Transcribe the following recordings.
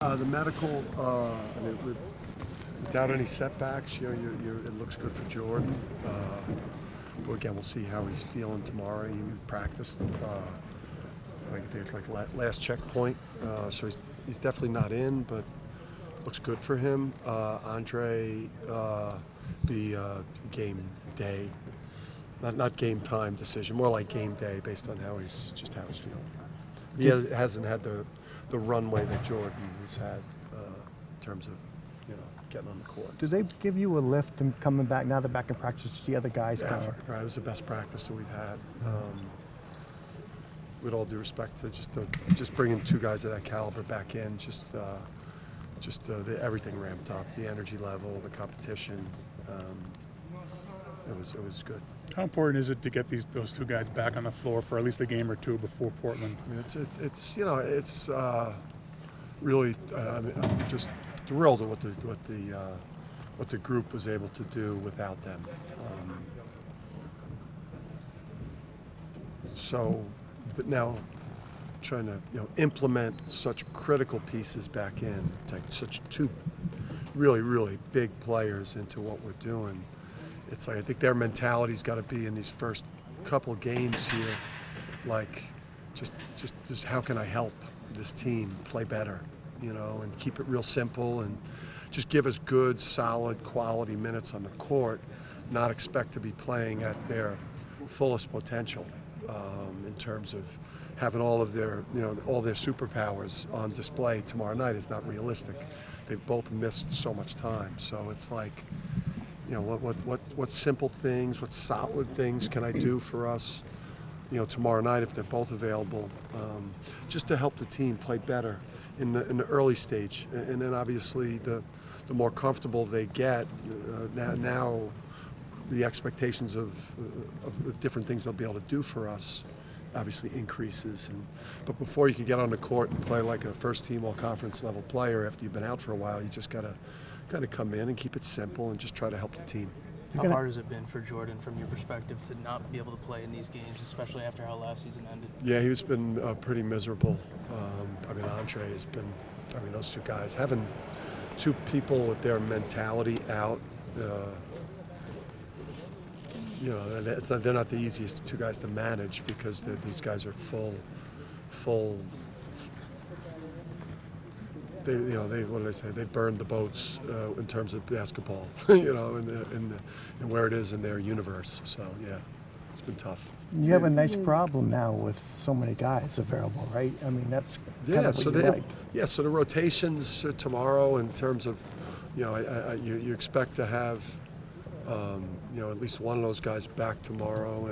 The medical, I mean, without any setbacks, it looks good for Jordan. But again, we'll see how he's feeling tomorrow. He practiced, I think it's like last checkpoint, so he's definitely not in, but looks good for him. Andre, be game day, not game time decision, more like game day based on how he's feeling. He hasn't had the runway that Jordan has had in terms of getting on the court. Do they give you a lift and coming back now? They're back in practice. The other guys. Yeah, right. It was the best practice that we've had. With all due respect to just bringing two guys of that caliber back in, everything ramped up, the energy level, the competition. It was good. How important is it to get those two guys back on the floor for at least a game or two before Portland? I mean, it's really I'm just thrilled at what the group was able to do without them. But now trying to implement such critical pieces back in, like such two really big players into what we're doing. It's like I think their mentality's got to be in these first couple of games here, like just how can I help this team play better, and keep it real simple and just give us good, solid, quality minutes on the court, not expect to be playing at their fullest potential in terms of having all of their, all their superpowers on display tomorrow night is not realistic. They've both missed so much time, so it's like, what simple things, what solid things can I do for us, tomorrow night if they're both available, just to help the team play better in the early stage, and then obviously the more comfortable they get, now the expectations of the different things they'll be able to do for us obviously increases. But before you can get on the court and play like a first-team all-conference level player after you've been out for a while, you just got to kind of come in and keep it simple and just try to help the team. How hard has it been for Jordan, from your perspective, to not be able to play in these games, especially after how last season ended? Yeah, he's been pretty miserable. I mean, Andre has been, those two guys, having two people with their mentality out, they're not the easiest two guys to manage because these guys are full. What did I say? They burned the boats in terms of basketball, and where it is in their universe. So yeah, it's been tough. You have a nice problem now with so many guys available, right? I mean, that's kind of what you like. Yeah, so the rotations tomorrow in terms of, you expect to have, at least one of those guys back tomorrow,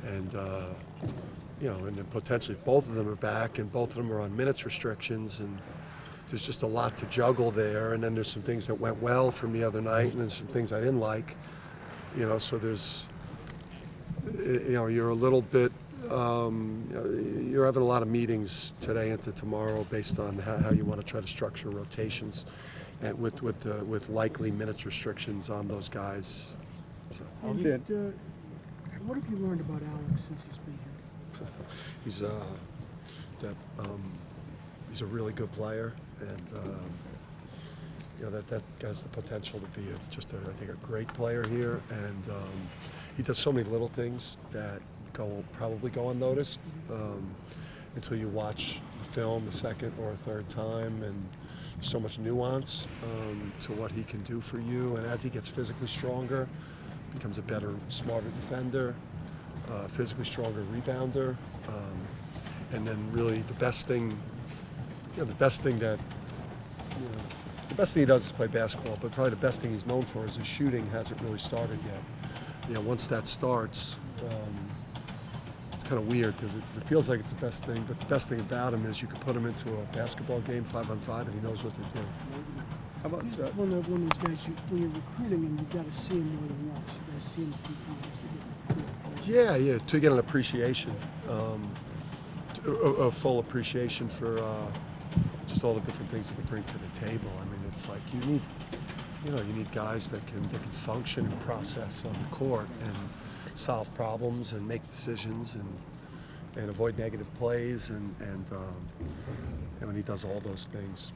and then potentially if both of them are back and both of them are on minutes restrictions, and there's just a lot to juggle there. And then there's some things that went well from the other night, and there's some things I didn't like, so there's, you're a little bit, you're having a lot of meetings today into tomorrow based on how you want to try to structure rotations, and with likely minutes restrictions on those guys. So. What have you learned about Alex since he's been here? He's a really good player, and that guy's the potential to be I think a great player here, and he does so many little things that probably go unnoticed until you watch the film the second or third time, and so much nuance to what he can do for you. And as he gets physically stronger, becomes a better, smarter defender, physically stronger rebounder, and then really the best thing he does is play basketball, but probably the best thing he's known for is his shooting hasn't really started yet. Once that starts, it's kind of weird because it feels like it's the best thing, but the best thing about him is you can put him into a basketball game 5-on-5 and he knows what to do. How about he's one of those guys, when you're recruiting him, you've got to see him more than once. You've got to see him a few times. Yeah, to get an appreciation, a full appreciation for just all the different things that we bring to the table. I mean, it's like you need guys that can function and process on the court and solve problems and make decisions and avoid negative plays, and when he does all those things,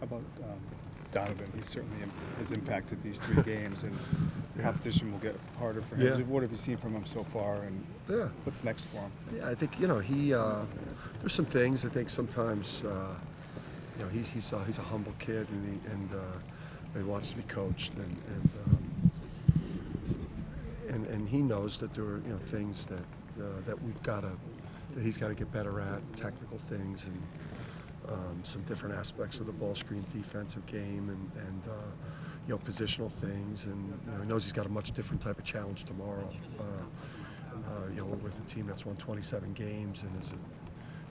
How about Donovan? He certainly has impacted these 3 games, and competition will get harder for him. Yeah. What have you seen from him so far, and what's next for him? Yeah, I think he. There's some things I think sometimes. He's a humble kid, and he wants to be coached, and he knows that there are things that he's got to get better at, technical things, and some different aspects of the ball screen defensive game, and positional things, and he knows he's got a much different type of challenge tomorrow. We're with a team that's won 27 games and is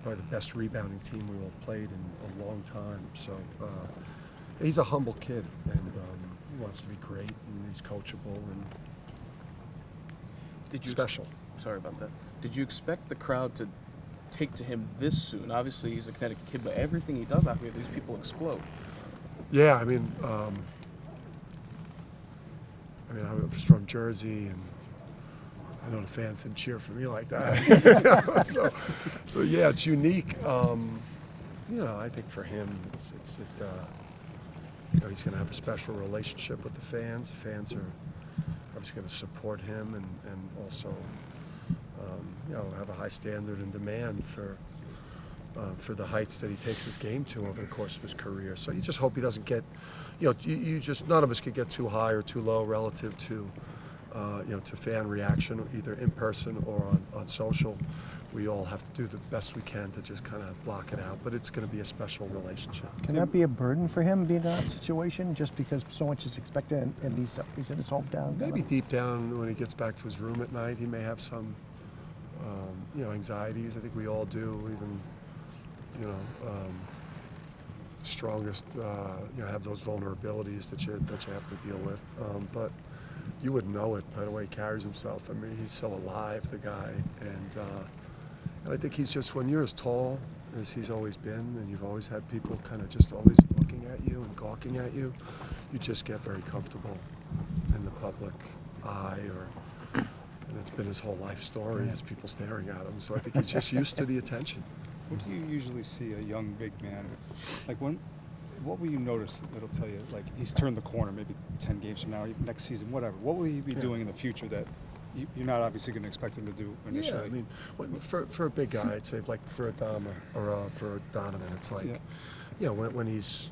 probably the best rebounding team we will have played in a long time. So he's a humble kid, and he wants to be great, and he's coachable and special. Sorry about that. Did you expect the crowd to take to him this soon? Obviously, he's a Connecticut kid, but everything he does out here, these people explode. Yeah, I mean, I'm from Jersey, and I know the fans didn't cheer for me like that. so yeah, it's unique. I think for him, he's going to have a special relationship with the fans. The fans are obviously going to support him, and also have a high standard and demand for the heights that he takes his game to over the course of his career. So you just hope he doesn't get, none of us could get too high or too low relative to, to fan reaction, either in person or on social. We all have to do the best we can to just kind of block it out, but it's going to be a special relationship. Can that be a burden for him, being in that situation, just because so much is expected and he's in his hometown? Maybe deep down when he gets back to his room at night, he may have some, anxieties. I think we all do, even, strongest, have those vulnerabilities that you have to deal with. But you wouldn't know it by the way he carries himself. I mean, he's so alive, the guy, and I think he's just, when you're as tall as he's always been, and you've always had people kind of just always looking at you and gawking at you, you just get very comfortable in the public eye, and it's been his whole life story, is people staring at him. So I think he's just used to the attention. What do you usually see a young big man, like what will you notice that'll tell you, like, he's turned the corner maybe 10 games from now, next season, whatever? What will he be doing in the future that you're not obviously going to expect him to do initially? Yeah, I mean, for a big guy, I'd say, like for Adama or for Donovan, it's like, when he's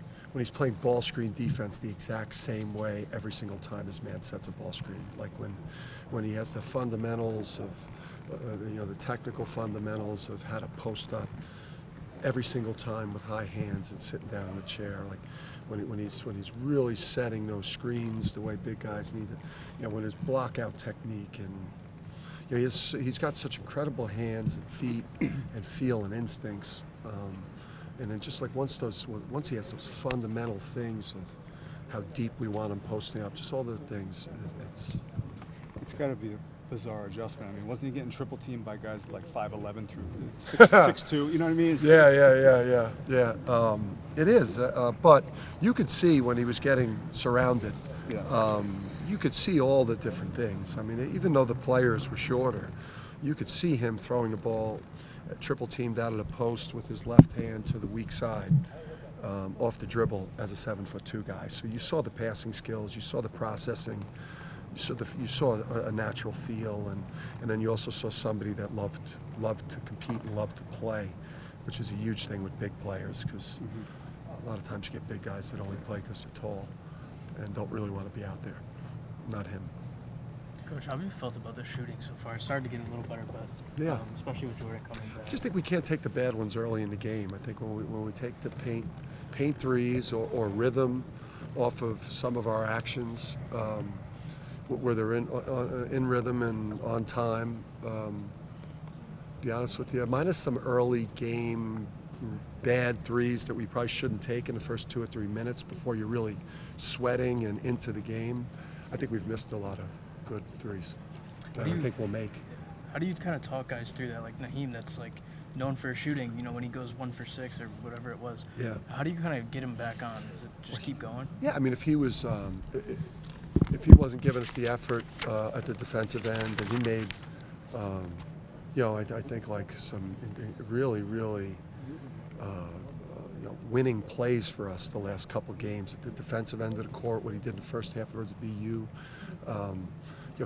playing ball screen defense the exact same way every single time his man sets a ball screen, like when he has the fundamentals of, the technical fundamentals of how to post up every single time with high hands and sitting down in a chair, like when he's really setting those screens the way big guys need it, when his blockout technique, and he's got such incredible hands and feet and feel and instincts, and then just like once he has those fundamental things of how deep we want him posting up, just all the things, it's got to be a bizarre adjustment. I mean, wasn't he getting triple teamed by guys like 5'11" through 6'2"? You know what I mean? Yeah. It is, but you could see when he was getting surrounded. You could see all the different things. I mean, even though the players were shorter, you could see him throwing the ball triple teamed out of the post with his left hand to the weak side, off the dribble as a 7'2" guy. So you saw the passing skills, you saw the processing. You saw a natural feel, and then you also saw somebody that loved to compete and loved to play, which is a huge thing with big players, because a lot of times you get big guys that only play because they're tall and don't really want to be out there. Not him. Coach, how have you felt about this shooting so far? It started to get a little better, but especially with Jordan coming back. I just think we can't take the bad ones early in the game. I think when we take the paint threes or rhythm off of some of our actions, where they're in rhythm and on time. Be honest with you, minus some early game bad threes that we probably shouldn't take in the first 2 or 3 minutes before you're really sweating and into the game. I think we've missed a lot of good threes that I think we'll make. How do you kind of talk guys through that? Like Naheem, that's like known for shooting, when he goes 1 for 6 or whatever it was. Yeah. How do you kind of get him back on? Is it just keep going? Yeah, I mean, if he wasn't giving us the effort at the defensive end, and he made, I think like some really, really, winning plays for us the last couple games at the defensive end of the court. What he did in the first half versus BU,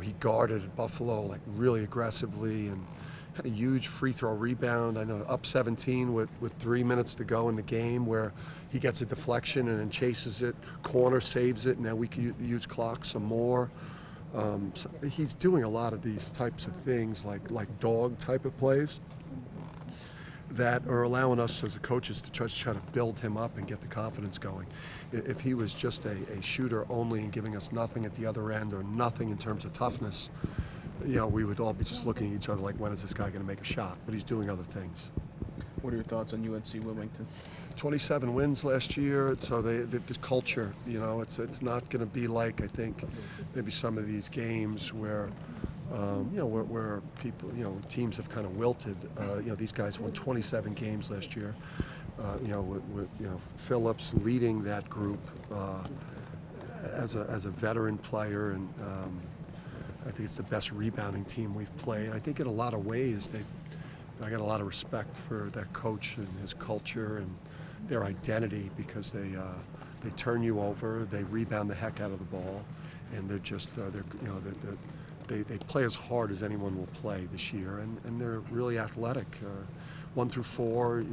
he guarded Buffalo like really aggressively and had a huge free throw rebound. I know up 17 with 3 minutes to go in the game, where he gets a deflection and then chases it, corner saves it. Now we can use clock some more. So he's doing a lot of these types of things, like dog type of plays, that are allowing us as coaches to try to build him up and get the confidence going. If he was just a shooter only and giving us nothing at the other end, or nothing in terms of toughness, we would all be just looking at each other like, when is this guy going to make a shot? But he's doing other things. What are your thoughts on UNC-Wilmington? 27 wins last year, so this culture, it's not going to be like, I think, maybe some of these games where, where people, teams have kind of wilted. These guys won 27 games last year. With Phillips leading that group as a veteran player, and I think it's the best rebounding team we've played. I think in a lot of ways I got a lot of respect for that coach and his culture and their identity, because they turn you over, they rebound the heck out of the ball, and they're just they play as hard as anyone will play this year, and they're really athletic. 1 through 4,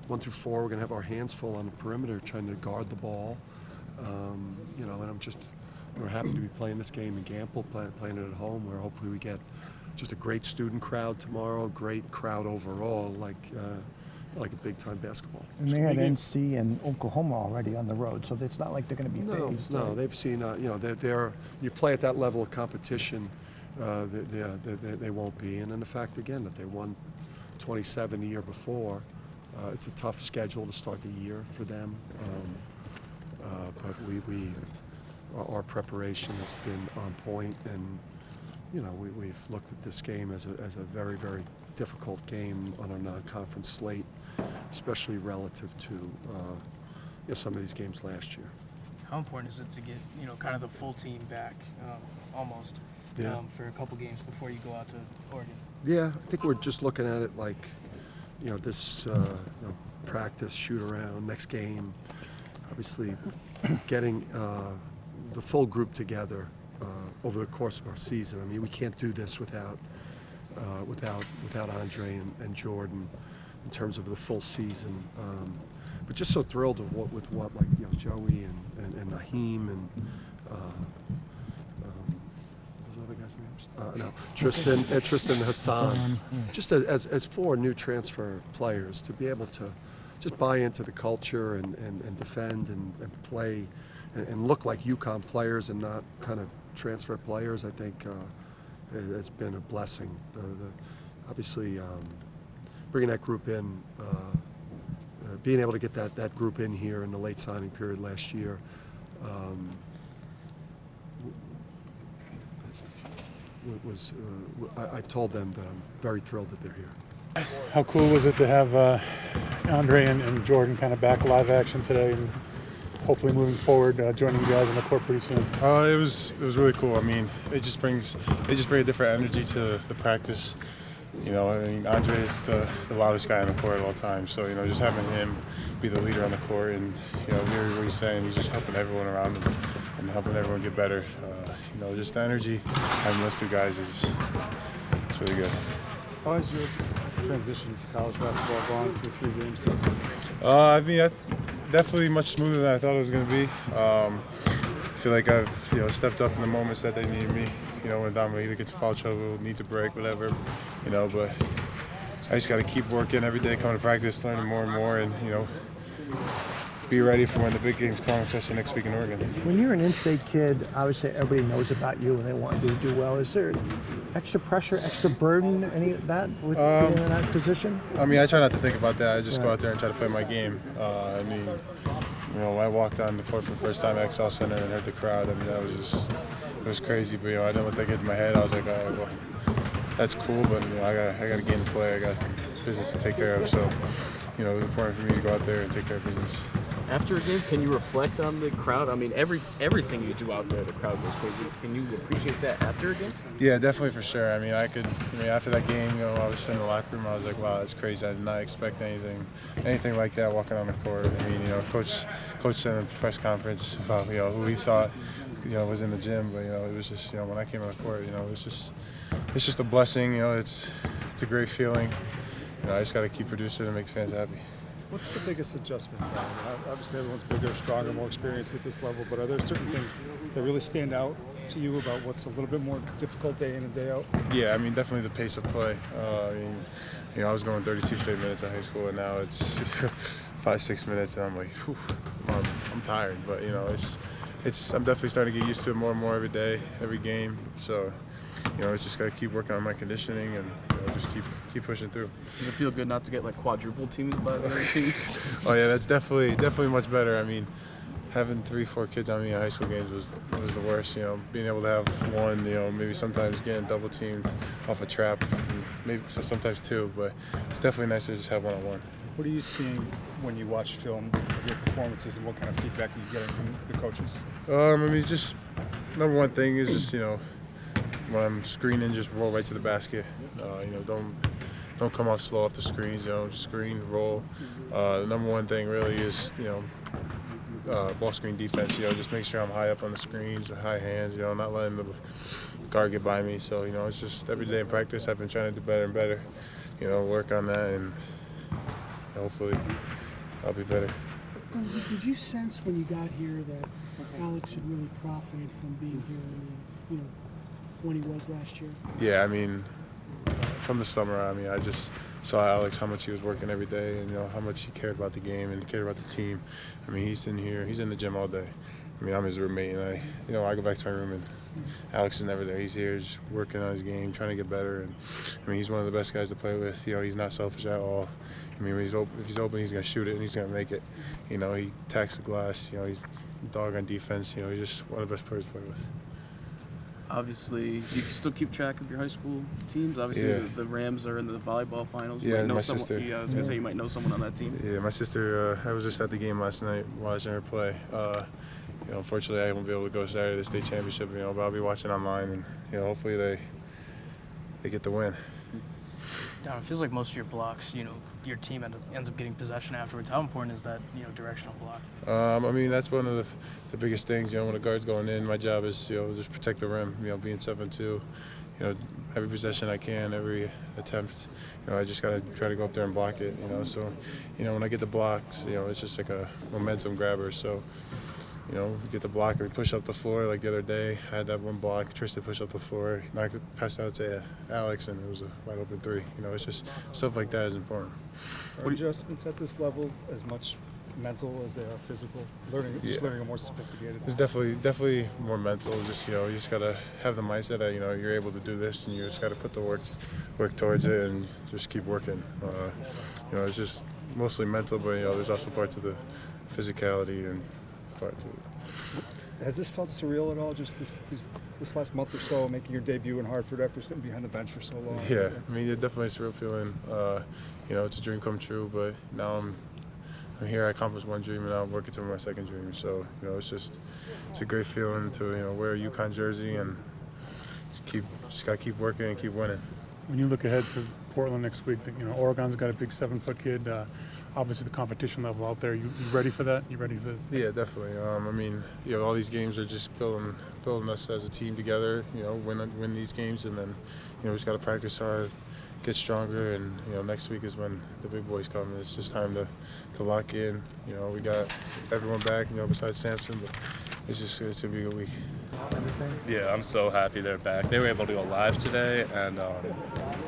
we're going to have our hands full on the perimeter trying to guard the ball. And we're happy to be playing this game in Gamble, playing it at home, where hopefully we get just a great student crowd tomorrow, great crowd overall, like a big-time basketball. And they had NC and Oklahoma already on the road, so it's not like they're going to be phased. No, they've seen, you play at that level of competition, they won't be. And then the fact, again, that they won 27 the year before, it's a tough schedule to start the year for them. But our preparation has been on point, and we've looked at this game as a very, very difficult game on our non-conference slate, especially relative to some of these games last year. How important is it to get kind of the full team back, almost, for a couple games before you go out to Oregon? Yeah, I think we're just looking at it like this practice, shoot around, next game. Obviously, getting the full group together over the course of our season. I mean, we can't do this without Andre and Jordan in terms of the full season. But just so thrilled with what Joey and Naheem and those other guys' names? Tristan Hassan. Just as 4 new transfer players, to be able to just buy into the culture and defend and play and look like UConn players and not kind of transfer players, I think has been a blessing. Obviously, bringing that group in, being able to get that group in here in the late signing period last year, I told them that I'm very thrilled that they're here. How cool was it to have Andre and Jordan kind of back live action today, and hopefully moving forward, joining you guys on the court pretty soon? It was really cool. I mean, they just bring a different energy to the practice. Andre is the loudest guy on the court at all times. So just having him be the leader on the court, and hear what he's saying, he's just helping everyone around him and helping everyone get better. Just the energy having those 2 guys is really good. How has your transition to college basketball gone through 3 games today? I mean, definitely much smoother than I thought it was going to be. I feel like I've stepped up in the moments that they needed me. When Don either gets a foul trouble, needs a break, whatever. But I just got to keep working every day, coming to practice, learning more and more, and be ready for when the big games come, especially next week in Oregon. When you're an in-state kid, obviously everybody knows about you and they want you to do well. Is there extra pressure, extra burden, any of that with being in that position? I mean, I try not to think about that. I just go out there and try to play my game. When I walked on the court for the first time at XL Center and heard the crowd, I mean, it was crazy. But I didn't let that get to my head. I was like, all right, well, that's cool, but I got a game to play. I got business to take care of. So, it was important for me to go out there and take care of business. After a game, can you reflect on the crowd? I mean, everything you do out there, the crowd goes crazy. Can you appreciate that after a game? Yeah, definitely for sure. I mean, after that game, I was in the locker room. I was like, wow, that's crazy. I did not expect anything like that walking on the court. I mean, coach said in the press conference about who he thought was in the gym, but it was just when I came on the court, it's just a blessing. It's a great feeling. I just got to keep producing and make the fans happy. What's the biggest adjustment? Obviously, everyone's bigger, stronger, more experienced at this level, but are there certain things that really stand out to you about what's a little bit more difficult day in and day out? Yeah, I mean, definitely the pace of play. I was going 32 straight minutes in high school, and now it's 5-6 minutes, and I'm like, whew, I'm tired. But I'm definitely starting to get used to it more and more every day, every game. So, it's just got to keep working on my conditioning and just keep pushing through. Does it feel good not to get like quadruple teamed by the other teams? Oh yeah, that's definitely much better. I mean, having 3-4 kids on me in high school games was the worst. Being able to have one, maybe sometimes getting double teamed off a trap, maybe sometimes two, but it's definitely nicer to just have one-on-one. What are you seeing when you watch film of your performances, and what kind of feedback are you getting from the coaches? I mean, just number one thing is just when I'm screening, just roll right to the basket. Don't come off slow off the screens. Just screen, roll. The number one thing really is ball screen defense. Just make sure I'm high up on the screens, or high hands. Not letting the guard get by me. So it's just every day in practice. I've been trying to do better and better. Work on that, and hopefully I'll be better. Did you sense when you got here that Alex had really profited from being here? When he was last year? Yeah, I mean, from the summer, I just saw Alex, how much he was working every day, and how much he cared about the game and cared about the team. I mean, he's in the gym all day. I mean, I'm his roommate, and I go back to my room, and Alex is never there. He's here just working on his game, trying to get better. And I mean, he's one of the best guys to play with. He's not selfish at all. I mean, if he's open, he's gonna shoot it, and he's gonna make it. He attacks the glass. He's a dog on defense. He's just one of the best players to play with. Obviously, you can still keep track of your high school teams. Obviously, Yeah. the Rams are in the volleyball finals. You Yeah, might know my someone, sister. Yeah, I was gonna say you might know someone on that team. Yeah, my sister, I was just at the game last night watching her play. Unfortunately, I won't be able to go Saturday to the state championship, but I'll be watching online, and, hopefully they get the win. Don, it feels like most of your blocks, your team ends up getting possession afterwards. How important is that, directional block? I mean, that's one of the biggest things, when the guard's going in, my job is, just protect the rim, being 7-2, every possession I can, every attempt, I just got to try to go up there and block it, so, when I get the blocks, it's just like a momentum grabber, so, we get the block and we push up the floor. Like the other day, I had that one block. Tristan pushed up the floor, knocked it, passed out to Alex, and it was a wide open three. It's just stuff like that is important. Are adjustments at this level as much mental as they are physical? Learning a more sophisticated. It's definitely more mental. Just you just gotta have the mindset that you're able to do this, and you just gotta put the work towards it, and just keep working. It's just mostly mental, but there's also parts of the physicality and. Has this felt surreal at all, just this last month or so, making your debut in Hartford after sitting behind the bench for so long? Yeah, I mean, it's definitely a surreal feeling. It's a dream come true, but now I'm here. I accomplished one dream, and now I'm working toward my second dream. So, it's a great feeling to wear a UConn jersey and just gotta keep working and keep winning. When you look ahead to Portland next week, Oregon's got a big 7-foot kid. Obviously, the competition level out there. You ready for that? You ready for? Yeah, definitely. I mean, all these games are just building us as a team together. Win these games, and then we just got to practice hard, get stronger, and next week is when the big boys come. It's just time to lock in. We got everyone back. Besides Samson, but it's gonna be a good week. Yeah, I'm so happy they're back. They were able to go live today, and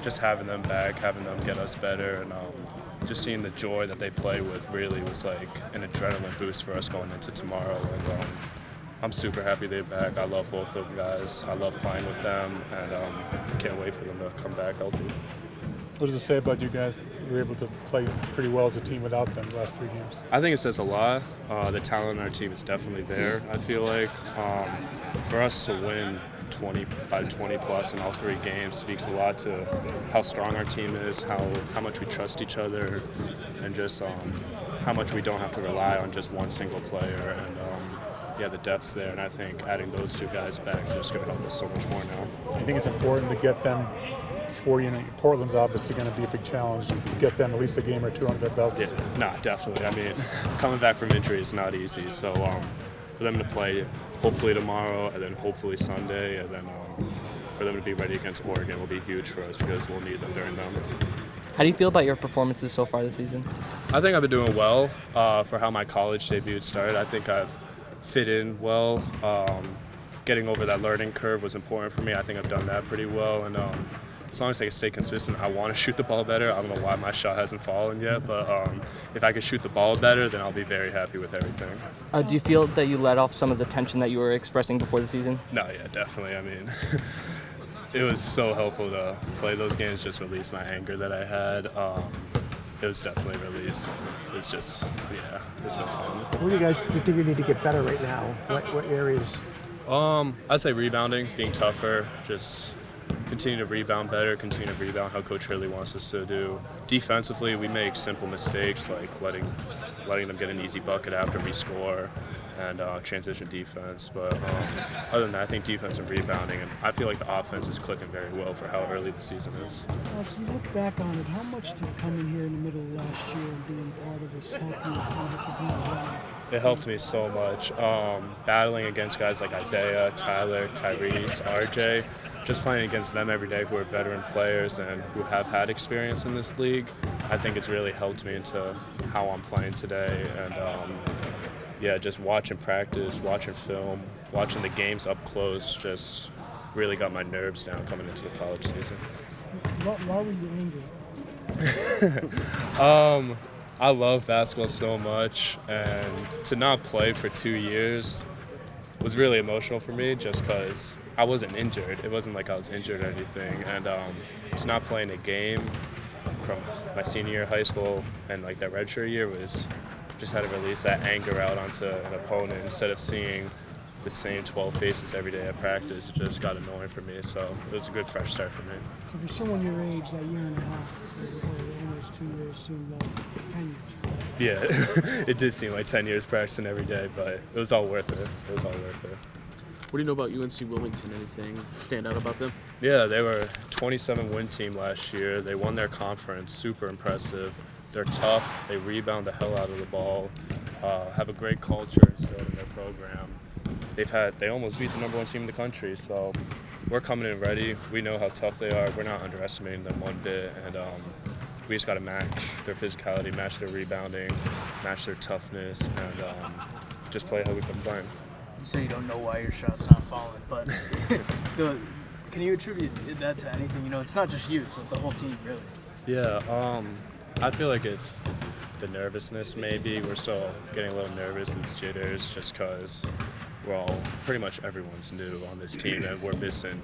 just having them back, having them get us better, and just seeing the joy that they play with really was like an adrenaline boost for us going into tomorrow. And I'm super happy they're back. I love both of them guys. I love playing with them, and can't wait for them to come back healthy. What does it say about you guys that you were able to play pretty well as a team without them the last 3 games? I think it says a lot. The talent on our team is definitely there, I feel like. For us to win 20 plus in all 3 games speaks a lot to how strong our team is, how much we trust each other, and just how much we don't have to rely on just one single player, and yeah, the depth's there, and I think adding those two guys back is just going to help us so much more now. I think it's important to get them before, Portland's obviously going to be a big challenge, to get them at least a game or two under their belts. Yeah, no, definitely. I mean, coming back from injury is not easy, so for them to play hopefully tomorrow and then hopefully Sunday, and then for them to be ready against Oregon will be huge for us because we'll need them during them. How do you feel about your performances so far this season? I think I've been doing well for how my college debut started. I think I've fit in well. Getting over that learning curve was important for me. I think I've done that pretty well, and as long as I can stay consistent, I want to shoot the ball better. I don't know why my shot hasn't fallen yet, but if I can shoot the ball better, then I'll be very happy with everything. Do you feel that you let off some of the tension that you were expressing before the season? No, yeah, definitely. I mean, it was so helpful to play those games, just release my anger that I had. It was definitely released. It was just, yeah, it's been fun. What do you guys think you need to get better right now? What areas? I'd say rebounding, being tougher, just continue to rebound better, continue to rebound how Coach Hurley wants us to do. Defensively, we make simple mistakes like letting them get an easy bucket after we score and transition defense. But other than that, I think defense and rebounding, and I feel like the offense is clicking very well for how early the season is. If you look back on it, how much did coming here in the middle of last year and being part of this help you kind of to be around? It helped me so much. Battling against guys like Isaiah, Tyler, Tyrese, RJ, just playing against them every day who are veteran players and who have had experience in this league, I think it's really helped me into how I'm playing today. And yeah, just watching practice, watching film, watching the games up close just really got my nerves down coming into the college season. Why were you angry? I love basketball so much, and to not play for 2 years was really emotional for me just because I wasn't injured. It wasn't like I was injured or anything, and to not playing a game from my senior year of high school and like that redshirt year was just had to release that anger out onto an opponent instead of seeing the same 12 faces every day at practice. It just got annoying for me, so it was a good fresh start for me. So for someone your age, that year and a half, or almost 2 years, seemed like 10 years. Yeah, it did seem like 10 years practicing every day, but it was all worth it. It was all worth it. What do you know about UNC-Wilmington? Anything stand out about them? Yeah, they were a 27-win team last year. They won their conference, super impressive. They're tough, they rebound the hell out of the ball, have a great culture instilled in their program. They almost beat the #1 team in the country, so we're coming in ready. We know how tough they are. We're not underestimating them one bit, and we just got to match their physicality, match their rebounding, match their toughness, and just play how we've been playing. You say you don't know why your shot's not falling, but can you attribute that to anything? You know, it's not just you; it's the whole team, really. Yeah, I feel like it's the nervousness. Maybe we're still getting a little nervous. It's jitters, just because pretty much everyone's new on this team, and we're missing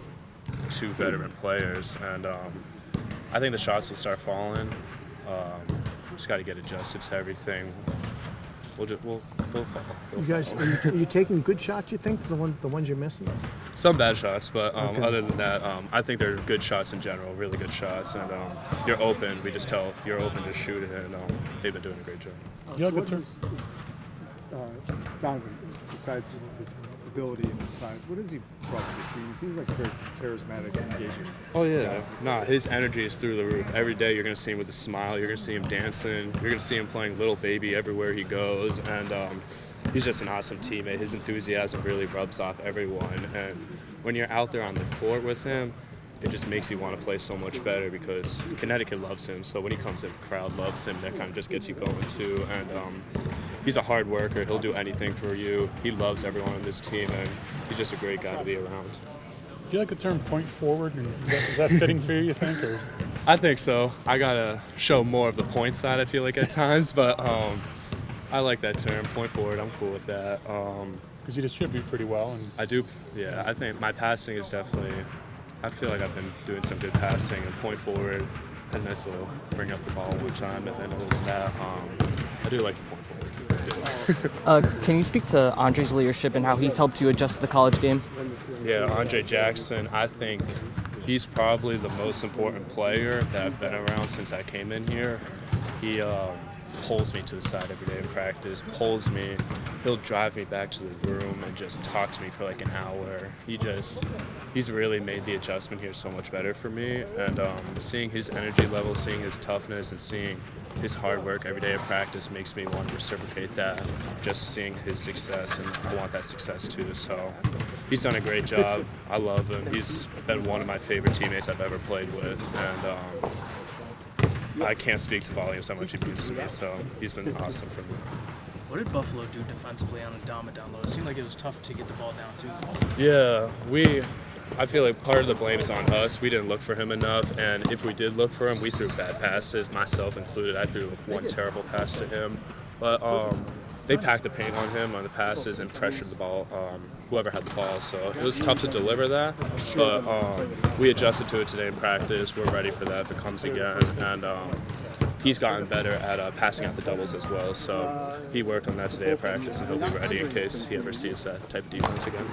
2 veteran players. And I think the shots will start falling. Just got to get adjusted to everything. We'll fall. You guys, are you taking good shots? You think the ones you're missing? Some bad shots, but Okay. other than that, I think they're good shots in general, really good shots. And you're open. We just tell if you're open to shoot it, and they've been doing a great job. Yeah, good turn. Donovan, besides his ability and his size, what has he brought to this team? He seems like very charismatic and engaging. Oh yeah, nah, his energy is through the roof. Every day you're gonna see him with a smile. You're gonna see him dancing. You're gonna see him playing Little Baby everywhere he goes, and he's just an awesome teammate. His enthusiasm really rubs off everyone, and when you're out there on the court with him, it just makes you want to play so much better because Connecticut loves him. So when he comes in, the crowd loves him. That kind of just gets you going too. And he's a hard worker. He'll do anything for you. He loves everyone on this team, and he's just a great guy to be around. Do you like the term point forward? And is that fitting for you think? Or? I think so. I got to show more of the point side, I feel like, at times. But I like that term, point forward. I'm cool with that. Because you distribute pretty well. And I do, yeah. I think my passing is definitely... I feel like I've been doing some good passing and point forward. Had a nice little bring up the ball one time, and then other than that, I do like the point forward. Can you speak to Andre's leadership and how he's helped you adjust to the college game? Yeah, Andre Jackson, I think he's probably the most important player that I've been around since I came in here. pulls me to the side every day in practice, pulls me. He'll drive me back to the room and just talk to me for like an hour. He's really made the adjustment here so much better for me. And seeing his energy level, seeing his toughness, and seeing his hard work every day at practice makes me want to reciprocate that. Just seeing his success, and I want that success too. So he's done a great job. I love him. He's been one of my favorite teammates I've ever played with, and I can't speak to volumes how much he means to me. So he's been awesome for me. What did Buffalo do defensively on the down low? It seemed like it was tough to get the ball down too. Yeah, I feel like part of the blame is on us. We didn't look for him enough, and if we did look for him, we threw bad passes, myself included. I threw one terrible pass to him, but they packed the paint on him on the passes and pressured the ball, whoever had the ball. So it was tough to deliver that, but we adjusted to it today in practice. We're ready for that if it comes again, and he's gotten better at passing out the doubles as well. So he worked on that today at practice, and he'll be ready in case he ever sees that type of defense again.